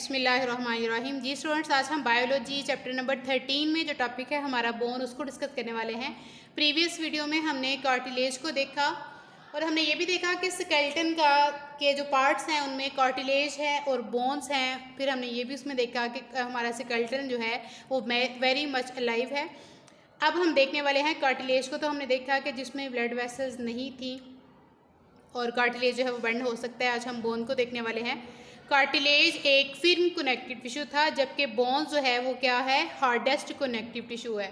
बिस्मिल्लाहिर्रहमानिर्रहीम। जी स्टूडेंट्स, आज हम बायोलॉजी चैप्टर नंबर 13 में जो टॉपिक है हमारा बोन, उसको डिस्कस करने वाले हैं। प्रीवियस वीडियो में हमने कार्टिलेज को देखा और हमने ये भी देखा कि स्केलेटन के जो पार्ट्स हैं उनमें कार्टिलेज है और बोन्स हैं। फिर हमने ये भी उसमें देखा कि हमारा स्केलेटन जो है वो वेरी मच अलाइव है। अब हम देखने वाले हैं कार्टिलेज को। तो हमने देखा कि जिसमें ब्लड वेसल्स नहीं थी और कार्टिलेज जो है वो बेंड हो सकता है। आज हम बोन को देखने वाले हैं। कार्टिलेज एक फिर्म कनेक्टिव टिश्यू था, जबकि बोन्स जो है वो क्या है, हार्डेस्ट कनेक्टिव टिश्यू है।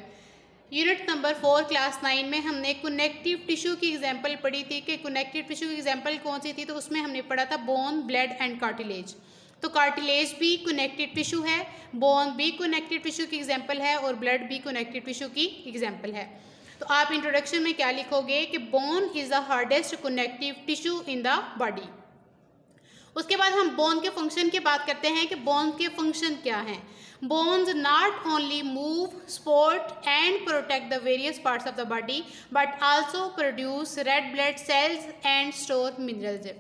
यूनिट नंबर 4 क्लास 9 में हमने कनेक्टिव टिश्यू की एग्जांपल पढ़ी थी कि कनेक्टिव टिश्यू की एग्जांपल कौन सी थी। तो उसमें हमने पढ़ा था बोन, ब्लड एंड कार्टिलेज। तो कार्टिलेज भी कनेक्टिव टिश्यू है, बोन भी कनेक्टिव टिश्यू की एग्जांपल है और ब्लड भी कनेक्टिव टिश्यू की एग्जांपल है। तो आप इंट्रोडक्शन में क्या लिखोगे कि bone is the hardest connective tissue in the body. उसके बाद हम बोन के फंक्शन की बात करते हैं कि बोन के फंक्शन क्या हैं। Bones not only move, support and protect the various parts of the body but also produce red blood cells and store minerals.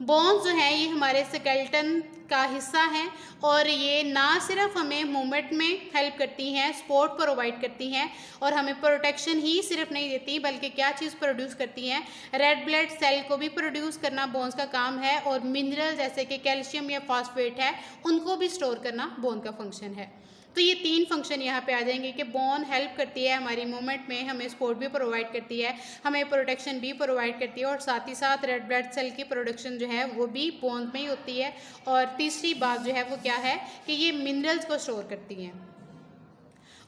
Bones जो हैं ये हमारे स्केलेटन का हिस्सा हैं और ये ना सिर्फ हमें मूवमेंट में हेल्प करती हैं, सपोर्ट प्रोवाइड करती हैं और हमें प्रोटेक्शन ही सिर्फ नहीं देती बल्कि क्या चीज़ प्रोड्यूस करती हैं, रेड ब्लड सेल को भी प्रोड्यूस करना बोन्स का काम है और मिनरल जैसे कि कैल्शियम या फॉस्फेट है उनको भी स्टोर करना बोन का फंक्शन है। तो ये 3 फंक्शन यहाँ पे आ जाएंगे कि बोन हेल्प करती है हमारी मूवमेंट में, हमें सपोर्ट भी प्रोवाइड करती है, हमें प्रोटेक्शन भी प्रोवाइड करती है और साथ ही साथ रेड ब्लड सेल की प्रोडक्शन जो है वो भी बोन में ही होती है। और तीसरी बात जो है वो क्या है कि ये मिनरल्स को स्टोर करती हैं।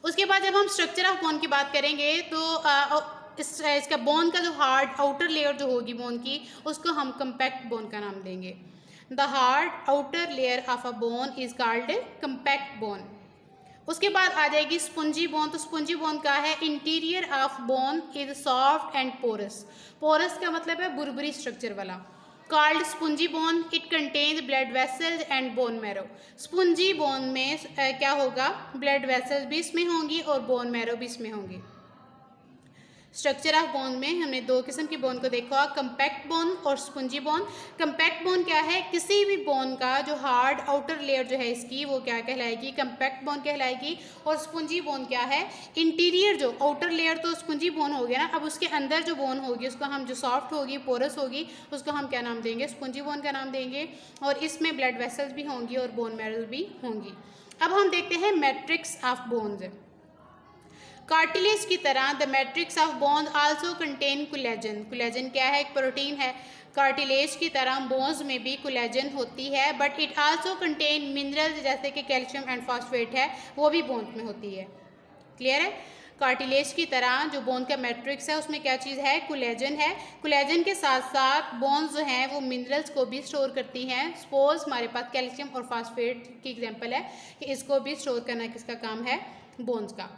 उसके बाद जब हम स्ट्रक्चर ऑफ बोन की बात करेंगे तो इसका बोन का जो हार्ड आउटर लेयर जो होगी बोन की, उसको हम कंपैक्ट बोन का नाम देंगे। The hard outer layer of a bone is called compact bone. उसके बाद आ जाएगी स्पंजी बोन। तो स्पंजी बोन का है, interior of bone is soft and porous. Porous का मतलब है बुरबुरी स्ट्रक्चर वाला। Called spongy bone, it contains blood vessels and bone marrow. Spongy bone में क्या होगा, ब्लड वेसल्स भी इसमें होंगी और बोन मैरो भी इसमें होंगी। स्ट्रक्चर ऑफ बोन में हमने 2 किस्म की बोन को देखा, कंपैक्ट बोन और स्पंजी बोन। कंपैक्ट बोन क्या है, किसी भी बोन का जो हार्ड आउटर लेयर जो है इसकी वो क्या कहलाएगी, कंपैक्ट बोन कहलाएगी। और स्पंजी बोन क्या है, इंटीरियर जो आउटर लेयर तो स्पंजी बोन हो गया ना, अब उसके अंदर जो बोन होगी उसको हम, जो सॉफ्ट होगी पोरस होगी, उसको हम क्या नाम देंगे, स्पंजी बोन का नाम देंगे। और इसमें ब्लड वेसल्स भी होंगी और बोन मैरो भी होंगी। अब हम देखते हैं मैट्रिक्स ऑफ बोन्स। कार्टिलेज की तरह the matrix of bones also contain collagen. Collagen क्या है, एक प्रोटीन है। कार्टिलेज की तरह बोन्स में भी कोलेजन होती है but it also contain minerals जैसे कि कैल्शियम एंड फॉस्फेट है, वो भी बोन्स में होती है। क्लियर है। कार्टिलेज की तरह जो बोन का मैट्रिक्स है उसमें क्या चीज़ है, कोलेजन है। कोलेजन के साथ साथ बोन्स जो हैं वो मिनरल्स को भी स्टोर करती हैं। सपोज हमारे पास कैल्शियम और फॉस्फेट की एग्जांपल है कि इसको भी स्टोर करना किसका काम है, बोन्स का।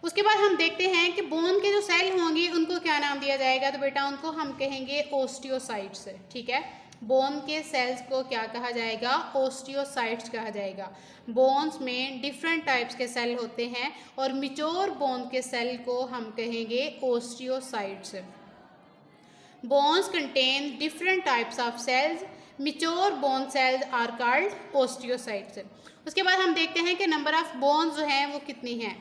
उसके बाद हम देखते हैं कि बोन के जो सेल होंगे उनको क्या नाम दिया जाएगा। तो बेटा उनको हम कहेंगे ओस्टियोसाइट्स। ठीक है, बोन के सेल्स को क्या कहा जाएगा, ओस्टियोसाइट्स कहा जाएगा। बोन्स में डिफरेंट टाइप्स के सेल होते हैं और मिच्योर बोन के सेल को हम कहेंगे osteocytes. Bones contain different types of cells, mature bone cells are called osteocytes. उसके बाद हम देखते हैं कि नंबर ऑफ बोन्स जो हैं वो कितनी हैं।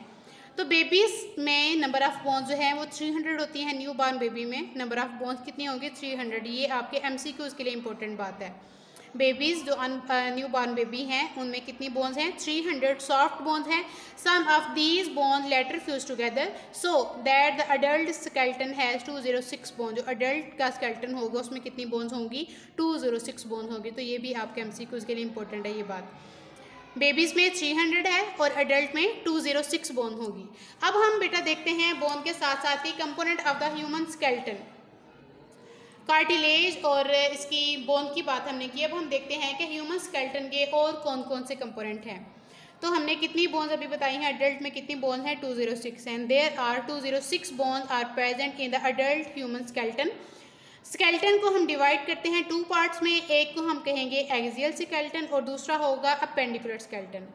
तो बेबीज़ में नंबर ऑफ़ बोन्स जो है वो 300 होती हैं। न्यू बॉर्न बेबी में नंबर ऑफ़ बोन्स कितनी होंगी, 300। ये आपके MCQs के लिए इंपॉर्टेंट बात है। बेबीज़ जो न्यू बॉर्न बेबी हैं उनमें कितनी बोन्स हैं, 300 सॉफ्ट बोन्स हैं। Some of these bones later fuse together so that the adult skeleton has 206 bone. जो अडल्ट का स्केलेटन होगा उसमें कितनी बोन्स होंगी, 206 बोन्स होंगी। तो ये भी आपके MCQs के लिए इंपॉर्टेंट है ये बात। बेबीज़ में 300 है और अडल्ट में 206 बोन होगी। अब हम बेटा देखते हैं बोन के साथ साथ ही component of the human skeleton. Cartilage और इसकी बोन की बात हमने की। अब हम देखते हैं कि ह्यूमन स्केलेटन के और कौन कौन से कंपोनेंट हैं। तो हमने कितनी बोन्स अभी बताई हैं, अडल्ट में कितनी बोन्स हैं, 206 and there are 206 bones are present in the adult human skeleton. Skeleton को हम डिवाइड करते हैं 2 पार्ट्स में। एक को हम कहेंगे एक्सियल स्केलेटन और दूसरा होगा appendicular skeleton.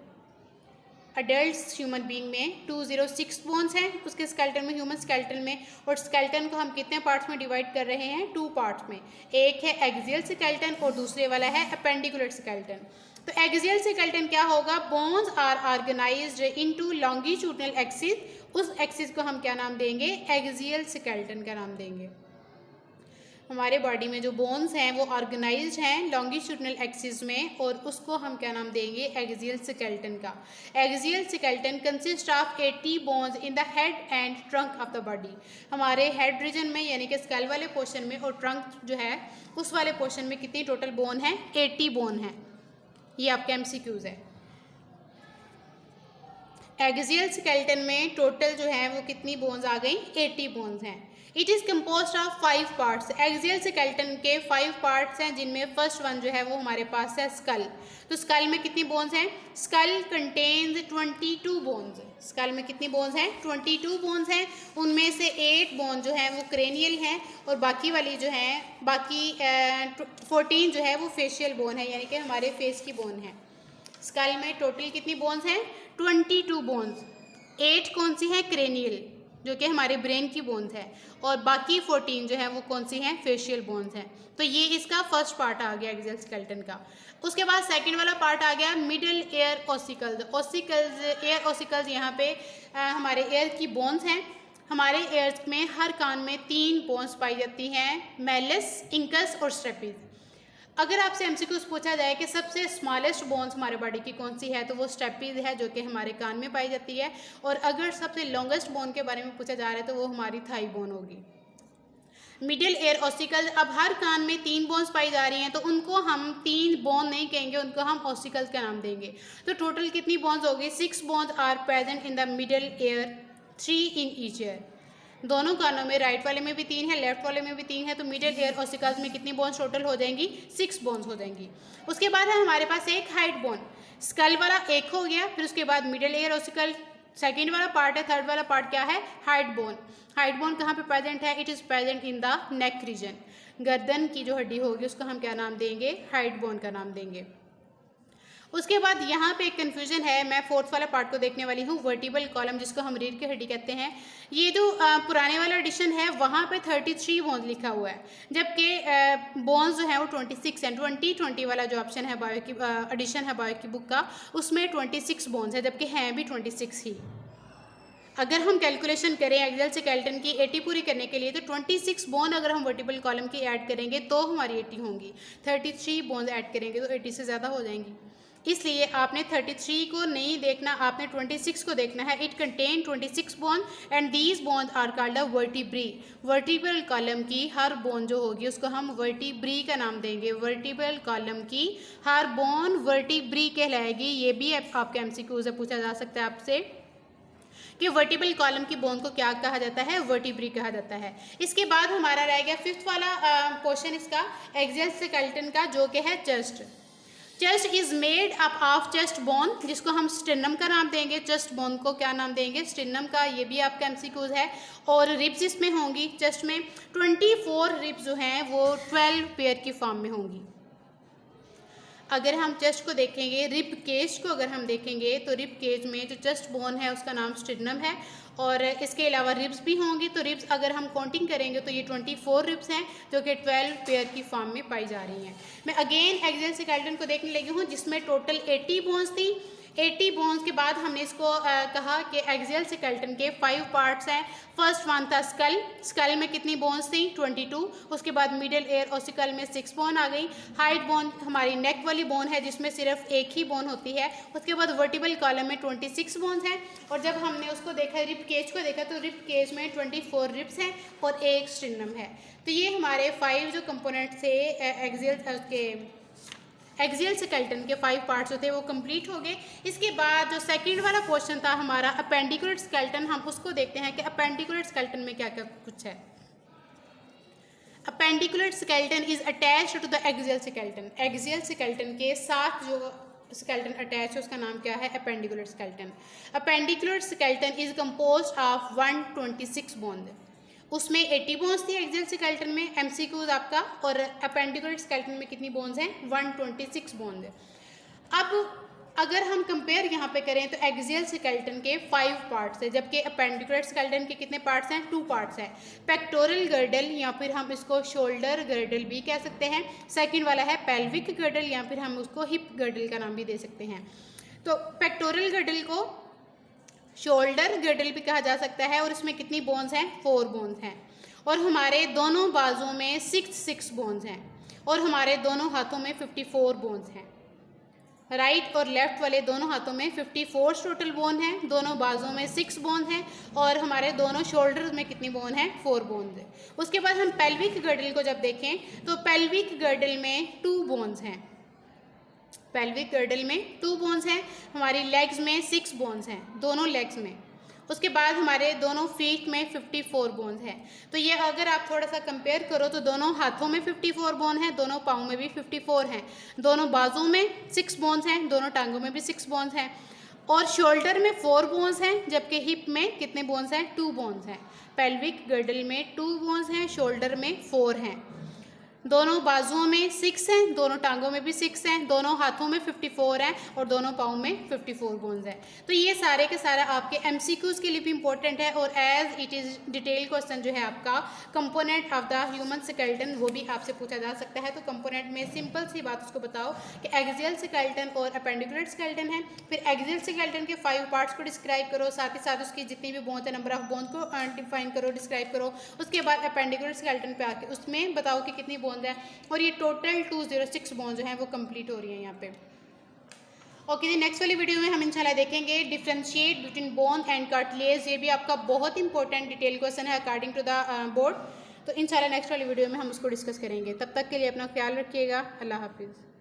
Adult human being में 206 बोन्स हैं उसके स्केलेटन में, ह्यूमन स्केलेटन में। और स्केलेटन को हम कितने पार्ट्स में डिवाइड कर रहे हैं, 2 पार्ट्स में। एक है एक्सियल स्केलेटन और दूसरे वाला है अपेंडिकुलर स्केलेटन। तो एक्सियल स्केलेटन क्या होगा, bones are organized into longitudinal axis, उस एक्सिस को हम क्या नाम देंगे, एक्सियल स्केलेटन का नाम देंगे। हमारे बॉडी में जो बोन्स हैं वो ऑर्गेनाइज्ड हैं लॉन्गिट्यूडनल एक्सिस में, और उसको हम क्या नाम देंगे, एक्सियल स्केलेटन का। Axial skeleton consist of 80 bones in the head and trunk of the body. हमारे हेड रीजन में यानी कि स्कल वाले पोर्शन में, और ट्रंक जो है उस वाले पोर्शन में कितनी टोटल बोन है, 80 बोन है। ये आपके MCQs है। एक्सियल स्केलेटन में टोटल जो है वो कितनी बोन्स आ गई, 80 बोन्स हैं। It is composed of 5 parts. Axial skeleton के 5 पार्ट्स हैं, जिनमें फर्स्ट वन जो है वो हमारे पास है स्कल। तो स्कल में कितनी बोन्स हैं, स्कल कंटेन्स 22 बोन्स। स्कल में कितनी बोन्स हैं, 22 बोन्स हैं। उनमें से 8 बोन जो है वो क्रेनियल हैं, और बाकी वाली जो है, बाकी 14 जो है वो फेशियल बोन है, यानी कि हमारे फेस की बोन है। स्कल में टोटल कितनी बोन्स हैं, 22 बोन्स। 8 कौन सी हैं, क्रेनियल, जो कि हमारे ब्रेन की बोन्स है, और बाकी 14 जो है वो कौन सी हैं, फेशियल बोन्स हैं। तो ये इसका फर्स्ट पार्ट आ गया एक्सियल स्केलेटन का। उसके बाद सेकंड वाला पार्ट आ गया middle air ossicles. Ossicles, air ossicles यहाँ पे हमारे एयर की बोन्स हैं। हमारे एयर में हर कान में 3 बोन्स पाई जाती हैं, मेलिस, इंकस और स्ट्रेपिस। अगर आपसे MCQs पूछा जाए कि सबसे स्मॉलेस्ट बोन्स हमारे बॉडी की कौन सी है, तो वो स्टेपीज है, जो कि हमारे कान में पाई जाती है। और अगर सबसे लॉन्गेस्ट बोन के बारे में पूछा जा रहा है तो वो हमारी थाई बोन होगी। मिडिल एयर ऑसिकल्स, अब हर कान में 3 बोन्स पाई जा रही हैं, तो उनको हम 3 बोन नहीं कहेंगे, उनको हम ऑसिकल्स का नाम देंगे। तो टोटल कितनी बोन्स होगी, 6 bones are present in the middle ear, 3 in each ear. दोनों कानों में, राइट वाले में भी 3 है, लेफ्ट वाले में भी 3 है, तो मिडिल एयर ऑसिकल्स में कितनी बोन्स टोटल हो जाएंगी, 6 बोन्स हो जाएंगी। उसके बाद है हमारे पास एक हाइट बोन। स्कल वाला एक हो गया, फिर उसके बाद मिडिल एयर ऑसिकल सेकेंड वाला पार्ट है, थर्ड वाला पार्ट क्या है, हाइट बोन। हाइट बोन कहाँ पे प्रेजेंट है, it is present in the neck region. गर्दन की जो हड्डी होगी उसको हम क्या नाम देंगे, हाइट बोन का नाम देंगे। उसके बाद यहाँ पे एक कन्फ्यूजन है, मैं फोर्थ वाला पार्ट को देखने वाली हूँ, वर्टिबल कॉलम, जिसको हम रीढ़ की हड्डी कहते हैं। ये जो पुराने वाला एडिशन है वहाँ पे 33 बोन्स लिखा हुआ है, जबकि बोन्स जो है वो 26 हैं। 2020 वाला जो ऑप्शन है बायो की एडिशन है बायो की बुक का, उसमें 26 बोन्स है, जबकि हैं भी 26 ही। अगर हम कैलकुलेशन करें एक्सियल स्केलेटन की 80 पूरी करने के लिए, तो 26 बोन अगर हम वर्टिबल कॉलम की ऐड करेंगे तो हमारी 80 होंगी। 33 बोन्स ऐड करेंगे तो 80 से ज़्यादा हो जाएंगी। इसलिए आपने 33 को नहीं देखना, आपने 26 को देखना है। It contain 26 bone and these bones are called a vertebrae. Vertebral column की हर बोन जो होगी उसको हम वर्टिब्री का नाम देंगे। वर्टिब्रल कॉलम की हर बोन वर्टिब्री कहलाएगी। ये भी आपके MCQ से पूछा जा सकता है आपसे कि वर्टिबल कॉलम की बोन को क्या कहा जाता है, वर्टिब्री कहा जाता है। इसके बाद हमारा रह गया फिफ्थ वाला पोर्शन इसका एक्सियल स्केलेटन का, जो कि है chest. Chest is made up of chest bone, जिसको हम स्टेनम का नाम देंगे। चेस्ट बोन को क्या नाम देंगे, स्टेनम का। ये भी आपका MCQs है। और रिब्स इसमें होंगी चेस्ट में 24 रिब्स जो हैं वो 12 पेयर की फॉर्म में होंगी। अगर हम चेस्ट को देखेंगे, रिब केज को अगर हम देखेंगे, तो रिब केज में जो चेस्ट बोन है उसका नाम स्टेनम है, और इसके अलावा रिब्स भी होंगी। तो रिब्स अगर हम काउंटिंग करेंगे तो ये 24 रिब्स हैं, जो कि 12 पेयर की फॉर्म में पाई जा रही हैं। मैं अगेन एक्सियल स्केलेटन को देखने लगी हूँ, जिसमें टोटल 80 बोन्स थी। 80 बोन्स के बाद हमने इसको कहा कि एक्सियल स्केलेटन के 5 पार्ट्स हैं। फर्स्ट वन था स्कल। स्कल में कितनी बोन्स थी, 22। उसके बाद मिडिल एयर ऑसिकल में 6 बोन आ गई। हाइट बोन हमारी नेक वाली बोन है, जिसमें सिर्फ एक ही बोन होती है। उसके बाद वर्टिबल कॉलम में 26 बोन्स हैं। और जब हमने उसको देखा, रिब केज को देखा, तो रिब केज में 24 रिब्स हैं और एक स्टेनम है। तो ये हमारे 5 जो कंपोनेंट थे एक्सियल स्केलेटन के 5 पार्ट्स जो थे वो कंप्लीट हो गए। इसके बाद जो सेकंड वाला क्वेश्चन था हमारा अपेंडिकुलर स्केलेटन, हम उसको देखते हैं कि अपेंडिकुलर स्केलेटन में क्या क्या कुछ है। Appendicular skeleton is attached to the axial skeleton. Axial skeleton के साथ जो स्केलेटन अटैच है उसका नाम क्या है, appendicular skeleton. Appendicular skeleton is composed of 126 bones. उसमें 80 बोन्स थी एक्सियल स्केलेटन में, MCQs आपका। और अपेंडिकुलर स्केलेटन में कितनी बोन्स हैं, 126 बोन्स है। अब अगर हम कंपेयर यहाँ पे करें तो एक्सियल स्केलेटन के 5 पार्ट्स है, जबकि अपेंडिकुलर स्केलेटन के कितने पार्ट्स हैं? 2 पार्ट्स हैं। पेक्टोरल गर्डल या फिर हम इसको शोल्डर गर्डल भी कह सकते हैं। सेकंड वाला है पेल्विक गर्डल या फिर हम उसको हिप गर्डल का नाम भी दे सकते हैं। तो पेक्टोरल गर्डल को शोल्डर गर्डल भी कहा जा सकता है और इसमें कितनी बोन्स हैं? 4 बोन्स हैं। और हमारे दोनों बाजुओं में 6 बोन्स हैं और हमारे दोनों हाथों में 54 बोन्स हैं। राइट और लेफ्ट वाले दोनों हाथों में 54 टोटल बोन है, दोनों बाजुओं में 6 बोन है और हमारे दोनों शोल्डर्स में कितनी बोन है? 4 बोन है। उसके बाद हम पेल्विक गर्डल को जब देखें तो पेल्विक गर्डल में 2 बोन्स हैं। पेल्विक गर्डल में 2 बोन्स हैं। हमारी लेग्स में 6 बोन्स हैं, दोनों लेग्स में। उसके बाद हमारे दोनों फीट में 54 बोन्स हैं। तो ये अगर आप थोड़ा सा कंपेयर करो तो दोनों हाथों में 54 बोन हैं, दोनों पाँव में भी 54 हैं, दोनों बाजुओं में 6 बोन्स हैं, दोनों टांगों में भी 6 बोन्स हैं और शोल्डर में 4 बोन्स हैं, जबकि हिप में कितने बोन्स हैं? 2 बोन्स हैं। पेल्विक गर्डल में 2 बोन्स हैं, शोल्डर में 4 हैं, दोनों बाजुओं में 6 हैं, दोनों टांगों में भी 6 हैं, दोनों हाथों में 54 हैं और दोनों पाँव में 54 बोन्स हैं। तो ये सारे के सारा आपके MCQs के लिए भी इंपॉर्टेंट है और as it is detail question जो है आपका component of the human skeleton वो भी आपसे पूछा जा सकता है। तो कंपोनेंट में सिंपल सी बात उसको बताओ कि एक्सियल स्केलेटन और अपेंडिकुलर स्केलेटन है। फिर एक्सियल स्केलेटन के 5 पार्ट्स को डिस्क्राइब करो, साथ ही साथ उसकी जितनी भी बोन्स है नंबर ऑफ बोन्स को डिफाइन करो, डिस्क्राइब करो। उसके बाद अपेंडिकुलर स्केलेटन पे आके उसमें बताओ कि कितनी बोन्स है और ये टोटल 206 बोन्स जो हैं वो कंप्लीट हो रही हैं यहाँ पे। ओके जी, नेक्स्ट वाली वीडियो में हम इंशाल्लाह देखेंगे differentiate between bone and cartilage. ये भी आपका बहुत इंपॉर्टेंट डिटेल क्वेश्चन है अकॉर्डिंग टू द बोर्ड। तो इंशाल्लाह नेक्स्ट वाली वीडियो में हम उसको डिस्कस करेंगे। तब तक के लिए अपना ख्याल रखिएगा। अल्लाह हाफिज़।